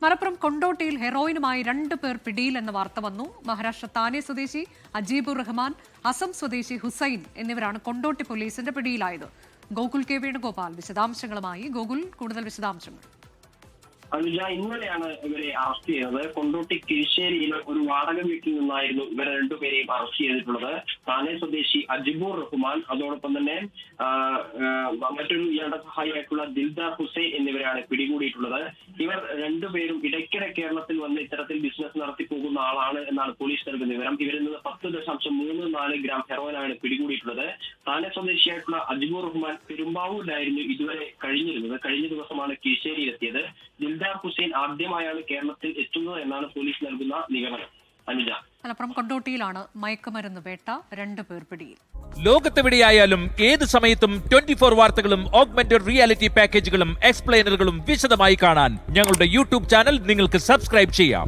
മലപ്പുറം കൊണ്ടോട്ടിയിൽ ഹെറോയിനുമായി 2 പേർ പിടിയിൽ എന്ന വാർത്ത വന്നു. മഹാരാഷ്ട്ര താനെ സ്വദേശി അജീബുർ റഹ്മാൻ, അസം സ്വദേശി ഹുസൈൻ എന്നിവരാണ് കൊണ്ടോട്ടി പോലീസിന്റെ പിടിയിലായത്. ഗോകുൽ കെ വേണുഗോപാൽ വിശദാംശങ്ങളുമായി. ഗോകുൽ, കൂടുതൽ വിശദാംശങ്ങൾ. ഇന്നലെയാണ് ഇവരെ അറസ്റ്റ് ചെയ്തത്. കൊണ്ടോട്ടി കിഴിശ്ശേരിയിലെ ഒരു വാടക വീട്ടിൽ നിന്നായിരുന്നു ഇവരെ രണ്ടുപേരെയും അറസ്റ്റ് ചെയ്തിട്ടുള്ളത്. താനെ സ്വദേശി അജിബുർ റഹ്മാൻ, അതോടൊപ്പം തന്നെ മറ്റൊരു ഇയാളുടെ സഹായിയായിട്ടുള്ള ദിൽദാർ ഹുസൈൻ എന്നിവരാണ് പിടികൂടിയിട്ടുള്ളത്. ഇവർ രണ്ടുപേരും ഇടയ്ക്കിടെ കേരളത്തിൽ വന്ന് ഇത്തരത്തിൽ ബിസിനസ് നടത്തി പോകുന്ന ആളാണ് എന്നാണ് പോലീസ് നൽകുന്ന വിവരം. ഇവരിൽ നിന്ന് 10.34 ഗ്രാം ഹെറോയിനാണ് പിടികൂടിയിട്ടുള്ളത്. താനെ സ്വദേശിയായിട്ടുള്ള അജിബുർ റഹ്മാൻ പെരുമ്പാവൂരിലായിരുന്നു ഇതുവരെ കഴിഞ്ഞിരുന്നത്. കഴിഞ്ഞ ദിവസമാണ് കിഴിശ്ശേരിയിലെത്തിയത്. ദിൽദാർ ഹുസൈൻ ആദ്യമായാണ് കേരളത്തിൽ എത്തുന്നത് എന്നാണ് പോലീസ് നൽകുന്ന നിഗമനം. മലപ്പുറം കൊണ്ടോട്ടിയിലാണ് മയക്കുമരുന്ന് വേട്ട, 2 പേർ പിടിയിൽ. ലോകത്തെവിടെയായാലും ഏത് സമയത്തും 24 വാർത്തകളും ഓഗ്മെന്റഡ് റിയാലിറ്റി പാക്കേജുകളും എക്സ്പ്ലെയിനറുകളും വിശദമായി കാണാൻ ഞങ്ങളുടെ യൂട്യൂബ് ചാനൽ നിങ്ങൾക്ക് സബ്സ്ക്രൈബ് ചെയ്യാം.